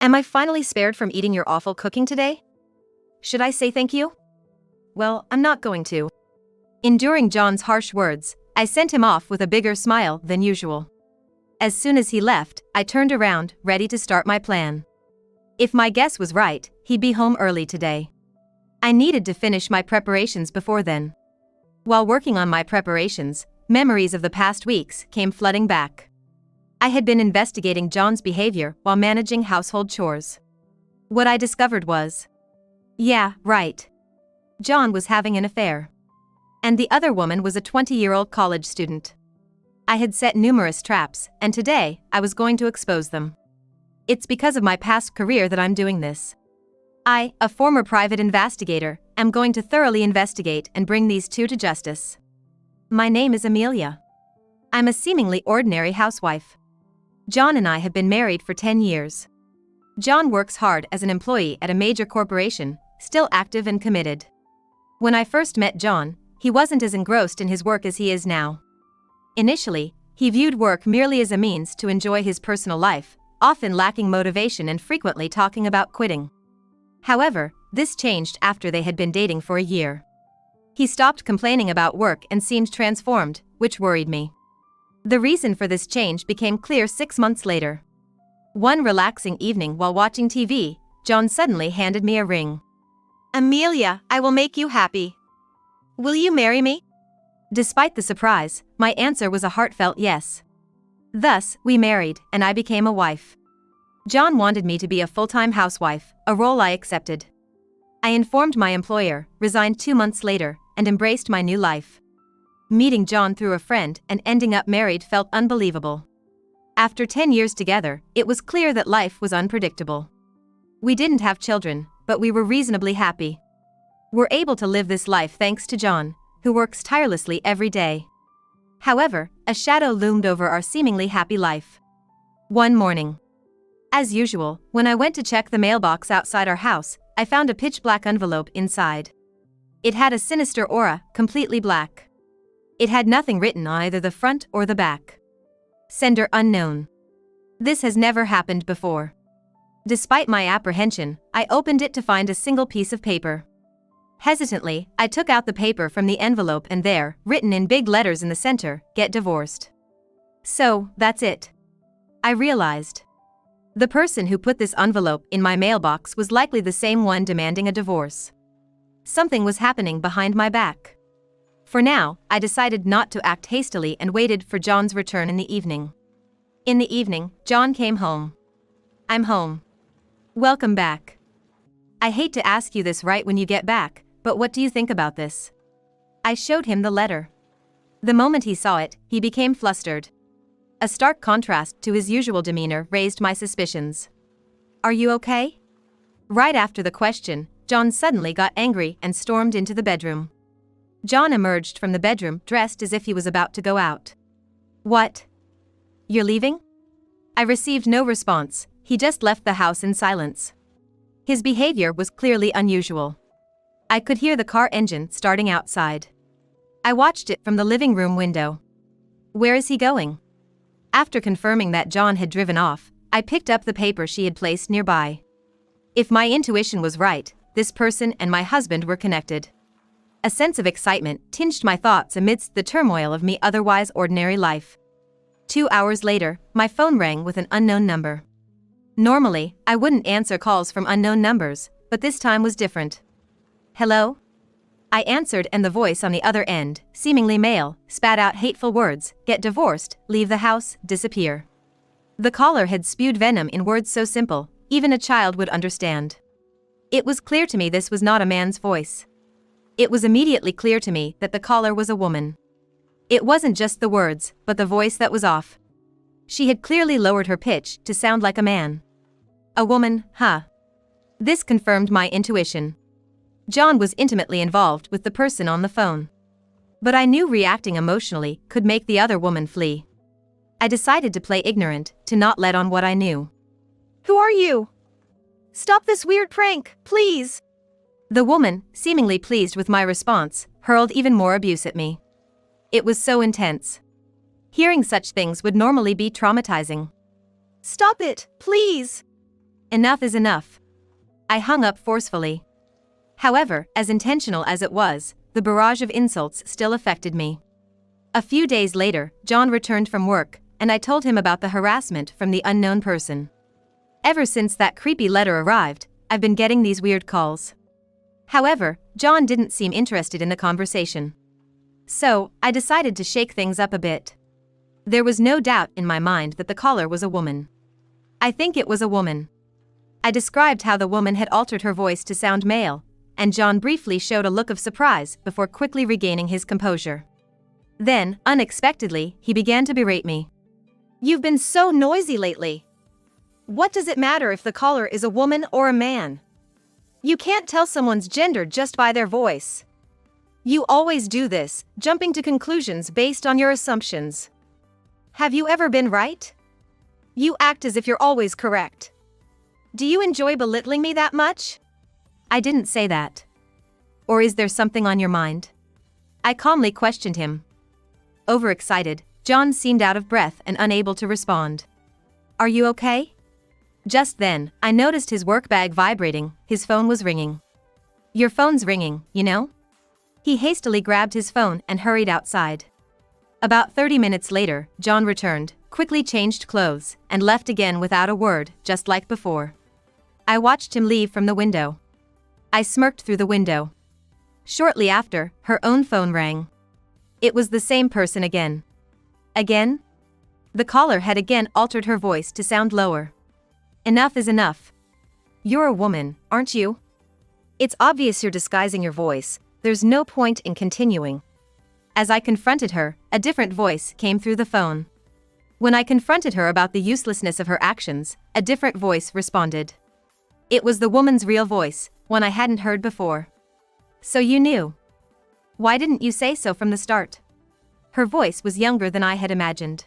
Am I finally spared from eating your awful cooking today? Should I say thank you? Well, I'm not going to. Enduring John's harsh words, I sent him off with a bigger smile than usual. As soon as he left, I turned around, ready to start my plan. If my guess was right, he'd be home early today. I needed to finish my preparations before then. While working on my preparations, memories of the past weeks came flooding back. I had been investigating John's behavior while managing household chores. What I discovered was, yeah, right. John was having an affair. And the other woman was a 20-year-old college student. I had set numerous traps, and today, I was going to expose them. It's because of my past career that I'm doing this. I, a former private investigator, am going to thoroughly investigate and bring these two to justice. My name is Amelia. I'm a seemingly ordinary housewife. John and I have been married for 10 years. John works hard as an employee at a major corporation, still active and committed. When I first met John, he wasn't as engrossed in his work as he is now. Initially, he viewed work merely as a means to enjoy his personal life, often lacking motivation and frequently talking about quitting. However, this changed after they had been dating for a year. He stopped complaining about work and seemed transformed, which worried me. The reason for this change became clear 6 months later. One relaxing evening while watching TV, John suddenly handed me a ring. "Amelia, I will make you happy. Will you marry me?" Despite the surprise, my answer was a heartfelt yes. Thus, we married, and I became a wife. John wanted me to be a full-time housewife, a role I accepted. I informed my employer, resigned 2 months later, and embraced my new life. Meeting John through a friend and ending up married felt unbelievable. After 10 years together, it was clear that life was unpredictable. We didn't have children, but we were reasonably happy. We're able to live this life thanks to John, who works tirelessly every day. However, a shadow loomed over our seemingly happy life. One morning. As usual, when I went to check the mailbox outside our house, I found a pitch-black envelope inside. It had a sinister aura, completely black. It had nothing written on either the front or the back. Sender unknown. This has never happened before. Despite my apprehension, I opened it to find a single piece of paper. Hesitantly, I took out the paper from the envelope and there, written in big letters in the center, "Get divorced." So, that's it. I realized. The person who put this envelope in my mailbox was likely the same one demanding a divorce. Something was happening behind my back. For now, I decided not to act hastily and waited for John's return in the evening. In the evening, John came home. "I'm home. Welcome back. I hate to ask you this right when you get back, but what do you think about this?" I showed him the letter. The moment he saw it, he became flustered. A stark contrast to his usual demeanor raised my suspicions. "Are you okay?" Right after the question, John suddenly got angry and stormed into the bedroom. John emerged from the bedroom dressed as if he was about to go out. "What? You're leaving?" I received no response, he just left the house in silence. His behavior was clearly unusual. I could hear the car engine starting outside. I watched it from the living room window. Where is he going? After confirming that John had driven off, I picked up the paper she had placed nearby. If my intuition was right, this person and my husband were connected. A sense of excitement tinged my thoughts amidst the turmoil of me otherwise ordinary life. 2 hours later, my phone rang with an unknown number. Normally, I wouldn't answer calls from unknown numbers, but this time was different. "Hello?" I answered and the voice on the other end, seemingly male, spat out hateful words: "Get divorced, leave the house, disappear." The caller had spewed venom in words so simple, even a child would understand. It was clear to me this was not a man's voice. It was immediately clear to me that the caller was a woman. It wasn't just the words, but the voice that was off. She had clearly lowered her pitch to sound like a man. A woman, huh? This confirmed my intuition. John was intimately involved with the person on the phone. But I knew reacting emotionally could make the other woman flee. I decided to play ignorant, to not let on what I knew. "Who are you? Stop this weird prank, please." The woman, seemingly pleased with my response, hurled even more abuse at me. It was so intense. Hearing such things would normally be traumatizing. "Stop it, please." Enough is enough. I hung up forcefully. However, as intentional as it was, the barrage of insults still affected me. A few days later, John returned from work, and I told him about the harassment from the unknown person. Ever since that creepy letter arrived, I've been getting these weird calls. However, John didn't seem interested in the conversation. So, I decided to shake things up a bit. There was no doubt in my mind that the caller was a woman. I think it was a woman. I described how the woman had altered her voice to sound male, and John briefly showed a look of surprise before quickly regaining his composure. Then, unexpectedly, he began to berate me. "You've been so noisy lately. What does it matter if the caller is a woman or a man? You can't tell someone's gender just by their voice. You always do this, jumping to conclusions based on your assumptions. Have you ever been right? You act as if you're always correct. Do you enjoy belittling me that much?" I didn't say that. Or is there something on your mind? I calmly questioned him. Overexcited, John seemed out of breath and unable to respond. "Are you okay?" Just then, I noticed his work bag vibrating. His phone was ringing. "Your phone's ringing, you know?" He hastily grabbed his phone and hurried outside. About 30 minutes later, John returned, quickly changed clothes, and left again without a word, just like before. I watched him leave from the window. I smirked through the window. Shortly after, her own phone rang. It was the same person again. Again? The caller had again altered her voice to sound lower. "Enough is enough. You're a woman, aren't you? It's obvious you're disguising your voice. There's no point in continuing." As I confronted her, a different voice came through the phone. When I confronted her about the uselessness of her actions, a different voice responded. It was the woman's real voice, one I hadn't heard before. "So you knew? Why didn't you say so from the start?" Her voice was younger than I had imagined.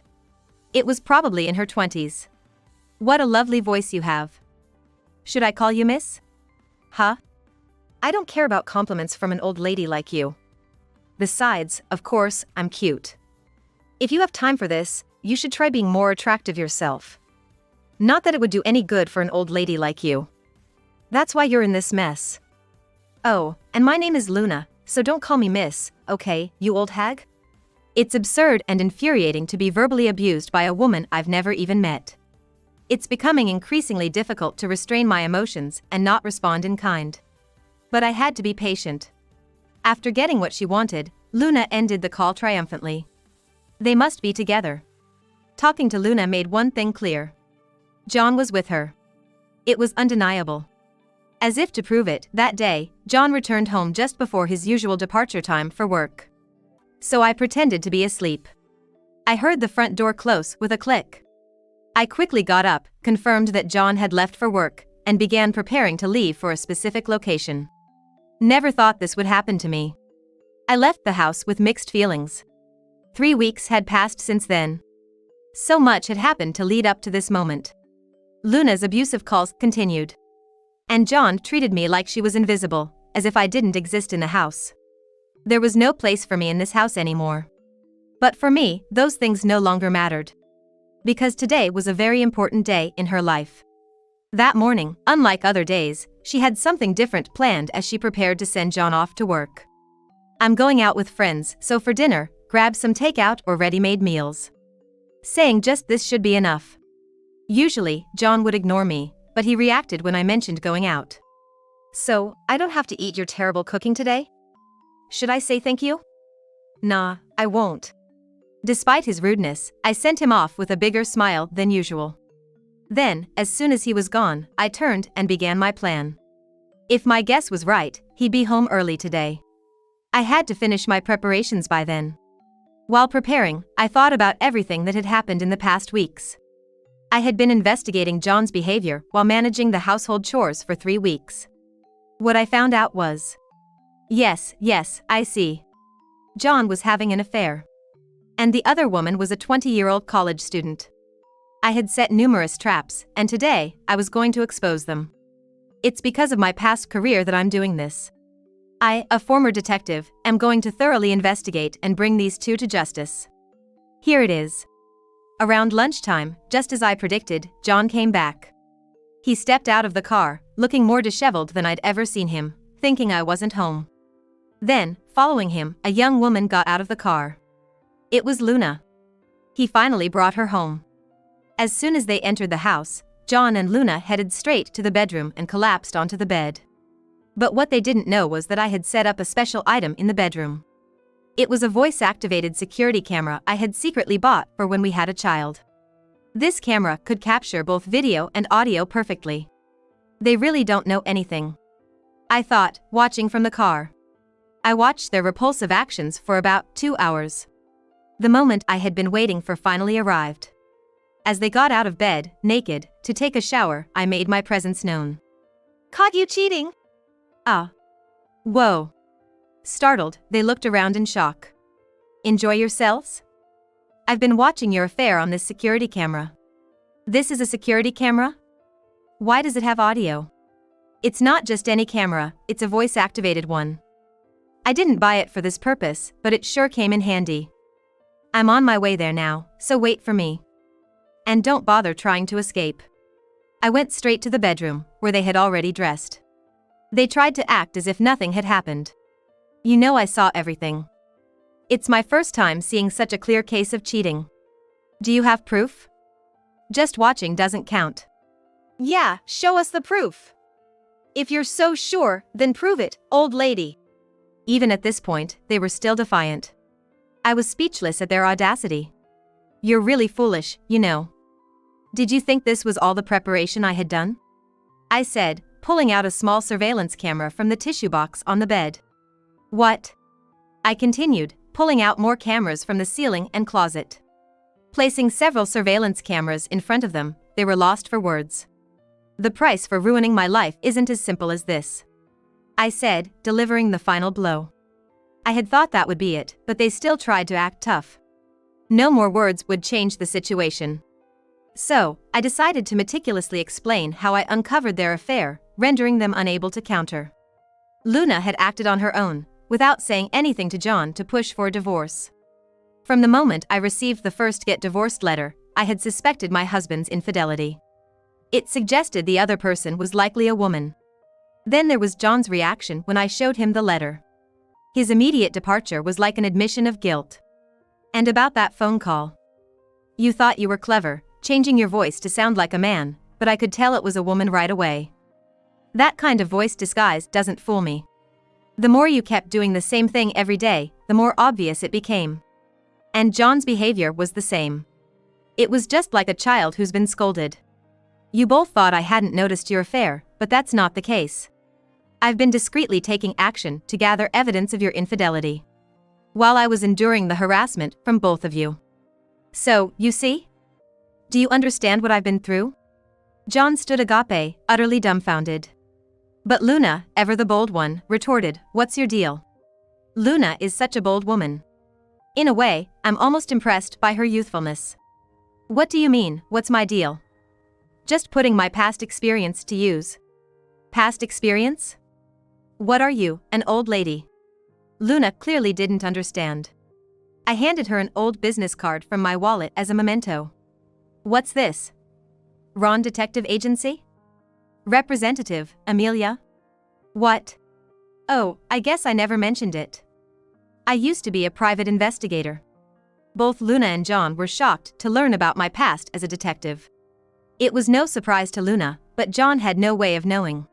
It was probably in her 20s. "What a lovely voice you have. Should I call you miss?" "Huh? I don't care about compliments from an old lady like you. Besides, of course, I'm cute. If you have time for this, you should try being more attractive yourself. Not that it would do any good for an old lady like you. That's why you're in this mess. Oh, and my name is Luna, so don't call me miss, okay, you old hag?" It's absurd and infuriating to be verbally abused by a woman I've never even met. It's becoming increasingly difficult to restrain my emotions and not respond in kind. But I had to be patient. After getting what she wanted, Luna ended the call triumphantly. They must be together. Talking to Luna made one thing clear. John was with her. It was undeniable. As if to prove it, that day, John returned home just before his usual departure time for work. So I pretended to be asleep. I heard the front door close with a click. I quickly got up, confirmed that John had left for work, and began preparing to leave for a specific location. Never thought this would happen to me. I left the house with mixed feelings. 3 weeks had passed since then. So much had happened to lead up to this moment. Luna's abusive calls continued. And John treated me like she was invisible, as if I didn't exist in the house. There was no place for me in this house anymore. But for me, those things no longer mattered. Because today was a very important day in her life. That morning, unlike other days, she had something different planned as she prepared to send John off to work. "I'm going out with friends, so for dinner, grab some takeout or ready-made meals." Saying just this should be enough. Usually, John would ignore me, but he reacted when I mentioned going out. "So, I don't have to eat your terrible cooking today? Should I say thank you?" "Nah, I won't." Despite his rudeness, I sent him off with a bigger smile than usual. Then, as soon as he was gone, I turned and began my plan. If my guess was right, he'd be home early today. I had to finish my preparations by then. While preparing, I thought about everything that had happened in the past weeks. I had been investigating John's behavior while managing the household chores for 3 weeks. What I found out was... Yes, I see. John was having an affair. And the other woman was a 20-year-old college student. I had set numerous traps, and today, I was going to expose them. It's because of my past career that I'm doing this. I, a former detective, am going to thoroughly investigate and bring these two to justice. Here it is. Around lunchtime, just as I predicted, John came back. He stepped out of the car, looking more disheveled than I'd ever seen him, thinking I wasn't home. Then, following him, a young woman got out of the car. It was Luna. He finally brought her home. As soon as they entered the house, John and Luna headed straight to the bedroom and collapsed onto the bed. But what they didn't know was that I had set up a special item in the bedroom. It was a voice-activated security camera I had secretly bought for when we had a child. This camera could capture both video and audio perfectly. They really don't know anything, I thought, watching from the car. I watched their repulsive actions for about 2 hours. The moment I had been waiting for finally arrived. As they got out of bed, naked, to take a shower, I made my presence known. Caught you cheating? Ah. Whoa. Startled, they looked around in shock. Enjoy yourselves? I've been watching your affair on this security camera. This is a security camera? Why does it have audio? It's not just any camera, it's a voice-activated one. I didn't buy it for this purpose, but it sure came in handy. I'm on my way there now, so wait for me. And don't bother trying to escape. I went straight to the bedroom, where they had already dressed. They tried to act as if nothing had happened. You know I saw everything. It's my first time seeing such a clear case of cheating. Do you have proof? Just watching doesn't count. Yeah, show us the proof. If you're so sure, then prove it, old lady. Even at this point, they were still defiant. I was speechless at their audacity. You're really foolish, you know. Did you think this was all the preparation I had done? I said, pulling out a small surveillance camera from the tissue box on the bed. What? I continued, pulling out more cameras from the ceiling and closet. Placing several surveillance cameras in front of them, they were lost for words. The price for ruining my life isn't as simple as this, I said, delivering the final blow. I had thought that would be it, but they still tried to act tough. No more words would change the situation. So, I decided to meticulously explain how I uncovered their affair, rendering them unable to counter. Luna had acted on her own, without saying anything to John to push for a divorce. From the moment I received the first get divorced letter, I had suspected my husband's infidelity. It suggested the other person was likely a woman. Then there was John's reaction when I showed him the letter. His immediate departure was like an admission of guilt. And about that phone call. You thought you were clever, changing your voice to sound like a man, but I could tell it was a woman right away. That kind of voice disguise doesn't fool me. The more you kept doing the same thing every day, the more obvious it became. And John's behavior was the same. It was just like a child who's been scolded. You both thought I hadn't noticed your affair, but that's not the case. I've been discreetly taking action to gather evidence of your infidelity, while I was enduring the harassment from both of you. So, you see? Do you understand what I've been through? John stood agape, utterly dumbfounded. But Luna, ever the bold one, retorted, "What's your deal?" Luna is such a bold woman. In a way, I'm almost impressed by her youthfulness. What do you mean, what's my deal? Just putting my past experience to use. Past experience? What are you, an old lady? Luna clearly didn't understand. I handed her an old business card from my wallet as a memento. What's this? Ron Detective Agency? Representative, Amelia? What? Oh, I guess I never mentioned it. I used to be a private investigator. Both Luna and John were shocked to learn about my past as a detective. It was no surprise to Luna, but John had no way of knowing.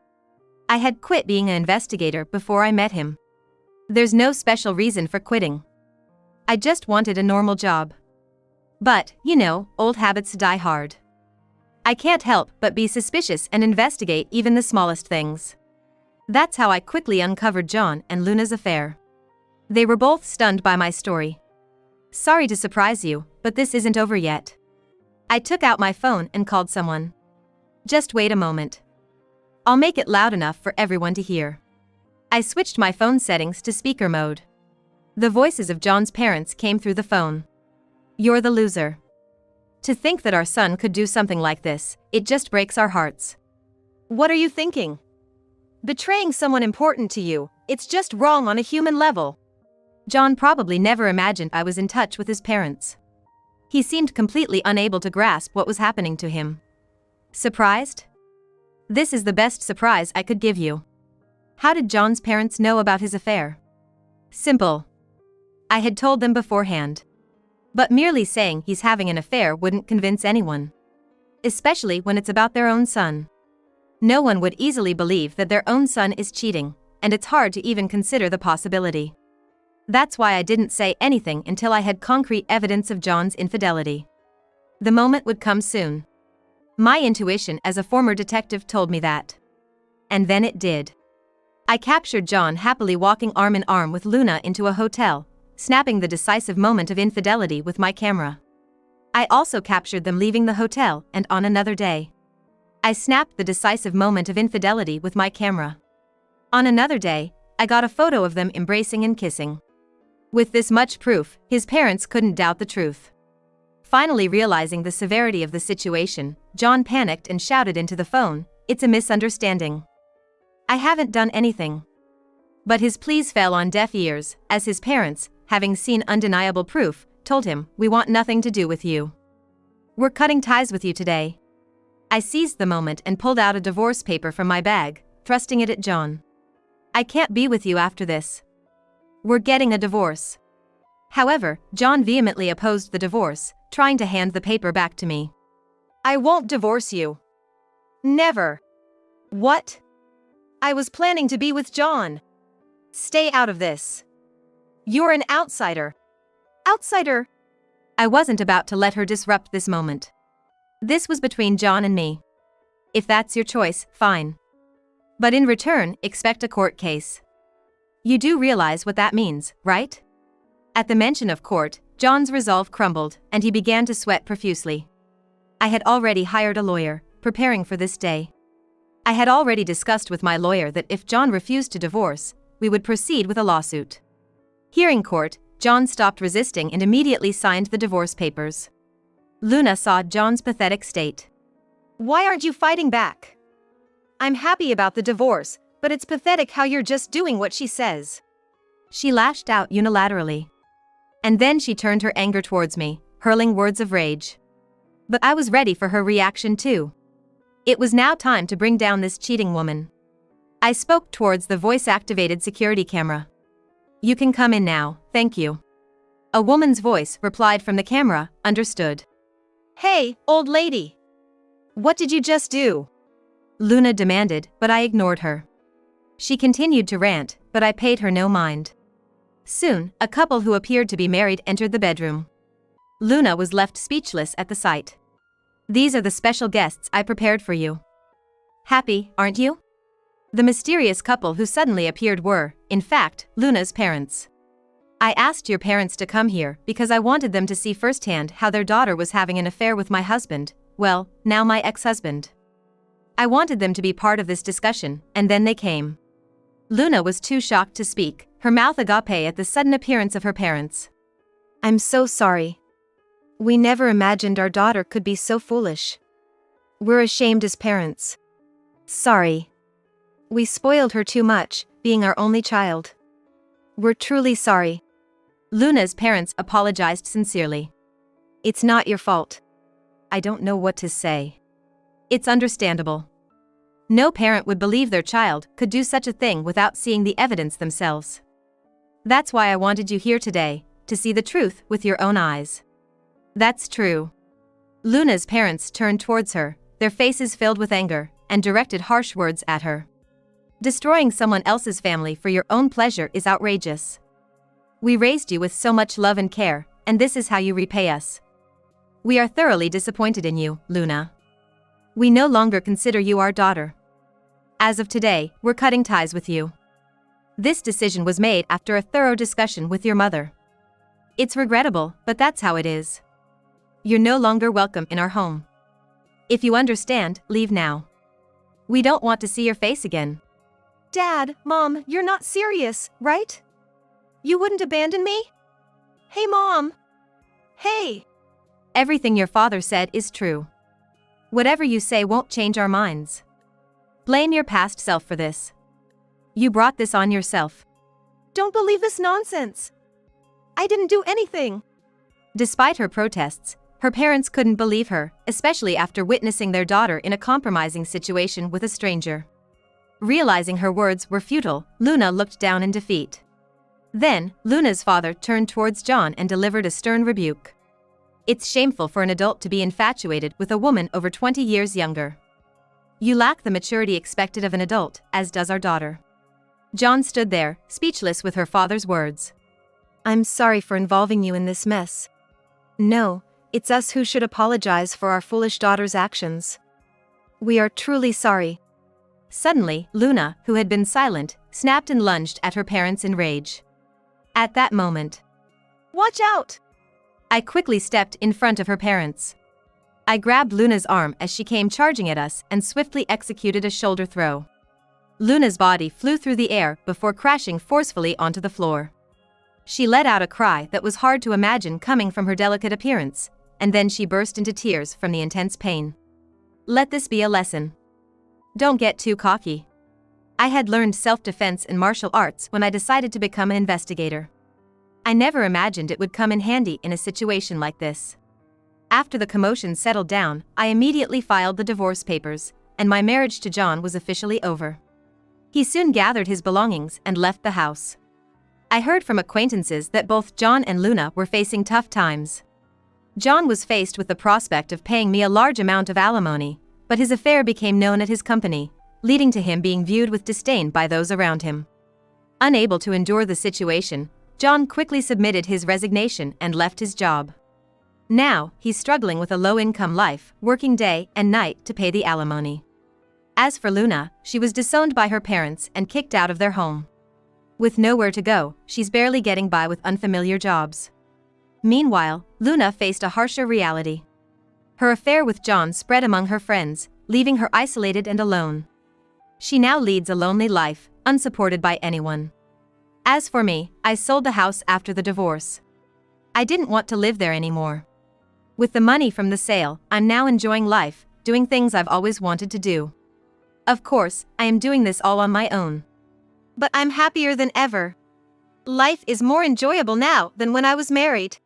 I had quit being an investigator before I met him. There's no special reason for quitting. I just wanted a normal job. But, you know, old habits die hard. I can't help but be suspicious and investigate even the smallest things. That's how I quickly uncovered John and Luna's affair. They were both stunned by my story. Sorry to surprise you, but this isn't over yet. I took out my phone and called someone. Just wait a moment. I'll make it loud enough for everyone to hear. I switched my phone settings to speaker mode. The voices of John's parents came through the phone. You're the loser. To think that our son could do something like this, it just breaks our hearts. What are you thinking? Betraying someone important to you, it's just wrong on a human level. John probably never imagined I was in touch with his parents. He seemed completely unable to grasp what was happening to him. Surprised? This is the best surprise I could give you. How did John's parents know about his affair? Simple. I had told them beforehand. But merely saying he's having an affair wouldn't convince anyone. Especially when it's about their own son. No one would easily believe that their own son is cheating, and it's hard to even consider the possibility. That's why I didn't say anything until I had concrete evidence of John's infidelity. The moment would come soon. My intuition as a former detective told me that. And then it did. I captured John happily walking arm in arm with Luna into a hotel, snapping the decisive moment of infidelity with my camera. I also captured them leaving the hotel and on another day. I snapped the decisive moment of infidelity with my camera. On another day, I got a photo of them embracing and kissing. With this much proof, his parents couldn't doubt the truth. Finally realizing the severity of the situation, John panicked and shouted into the phone, "It's a misunderstanding. I haven't done anything." But his pleas fell on deaf ears, as his parents, having seen undeniable proof, told him, "We want nothing to do with you. We're cutting ties with you today." I seized the moment and pulled out a divorce paper from my bag, thrusting it at John. "I can't be with you after this. We're getting a divorce." However, John vehemently opposed the divorce, trying to hand the paper back to me. "I won't divorce you. Never." "What? I was planning to be with John. Stay out of this. You're an outsider." "Outsider?" I wasn't about to let her disrupt this moment. This was between John and me. If that's your choice, fine. But in return, expect a court case. You do realize what that means, right? At the mention of court, John's resolve crumbled, and he began to sweat profusely. I had already hired a lawyer, preparing for this day. I had already discussed with my lawyer that if John refused to divorce, we would proceed with a lawsuit. Hearing court, John stopped resisting and immediately signed the divorce papers. Luna saw John's pathetic state. "Why aren't you fighting back? I'm happy about the divorce, but it's pathetic how you're just doing what she says." She lashed out unilaterally. And then she turned her anger towards me, hurling words of rage. But I was ready for her reaction too. It was now time to bring down this cheating woman. I spoke towards the voice-activated security camera. "You can come in now, thank you." A woman's voice replied from the camera, "Understood." "Hey, old lady. What did you just do?" Luna demanded, but I ignored her. She continued to rant, but I paid her no mind. Soon, a couple who appeared to be married entered the bedroom. Luna was left speechless at the sight. "These are the special guests I prepared for you. Happy, aren't you?" The mysterious couple who suddenly appeared were, in fact, Luna's parents. "I asked your parents to come here because I wanted them to see firsthand how their daughter was having an affair with my husband, well, now my ex-husband. I wanted them to be part of this discussion, and then they came." Luna was too shocked to speak, her mouth agape at the sudden appearance of her parents. "I'm so sorry. We never imagined our daughter could be so foolish. We're ashamed as parents. Sorry. We spoiled her too much, being our only child. We're truly sorry." Luna's parents apologized sincerely. "It's not your fault." I don't know what to say. It's understandable. No parent would believe their child could do such a thing without seeing the evidence themselves. That's why I wanted you here today, to see the truth with your own eyes. That's true. Luna's parents turned towards her, their faces filled with anger, and directed harsh words at her. Destroying someone else's family for your own pleasure is outrageous. We raised you with so much love and care, and this is how you repay us. We are thoroughly disappointed in you, Luna. We no longer consider you our daughter. As of today, we're cutting ties with you. This decision was made after a thorough discussion with your mother. It's regrettable, but that's how it is. You're no longer welcome in our home. If you understand, leave now. We don't want to see your face again." "Dad, Mom, you're not serious, right? You wouldn't abandon me? Hey, Mom. Hey." Everything your father said is true. Whatever you say won't change our minds. Blame your past self for this. You brought this on yourself. "Don't believe this nonsense. I didn't do anything." Despite her protests, Her parents couldn't believe her, especially after witnessing their daughter in a compromising situation with a stranger. Realizing her words were futile, Luna looked down in defeat. Then, Luna's father turned towards John and delivered a stern rebuke. It's shameful for an adult to be infatuated with a woman over 20 years younger. You lack the maturity expected of an adult, as does our daughter. John stood there, speechless with her father's words. I'm sorry for involving you in this mess. No, it's us who should apologize for our foolish daughter's actions. We are truly sorry. Suddenly, Luna, who had been silent, snapped and lunged at her parents in rage. At that moment, Watch out! I quickly stepped in front of her parents. I grabbed Luna's arm as she came charging at us and swiftly executed a shoulder throw. Luna's body flew through the air before crashing forcefully onto the floor. She let out a cry that was hard to imagine coming from her delicate appearance, and then she burst into tears from the intense pain. Let this be a lesson. Don't get too cocky. I had learned self-defense and martial arts when I decided to become an investigator. I never imagined it would come in handy in a situation like this. After the commotion settled down, I immediately filed the divorce papers, and my marriage to John was officially over. He soon gathered his belongings and left the house. I heard from acquaintances that both John and Luna were facing tough times. John was faced with the prospect of paying me a large amount of alimony, but his affair became known at his company, leading to him being viewed with disdain by those around him. Unable to endure the situation, John quickly submitted his resignation and left his job. Now, he's struggling with a low-income life, working day and night to pay the alimony. As for Luna, she was disowned by her parents and kicked out of their home. With nowhere to go, she's barely getting by with unfamiliar jobs. Meanwhile, Luna faced a harsher reality. Her affair with John spread among her friends, leaving her isolated and alone. She now leads a lonely life, unsupported by anyone. As for me, I sold the house after the divorce. I didn't want to live there anymore. With the money from the sale, I'm now enjoying life, doing things I've always wanted to do. Of course, I am doing this all on my own. But I'm happier than ever. Life is more enjoyable now than when I was married.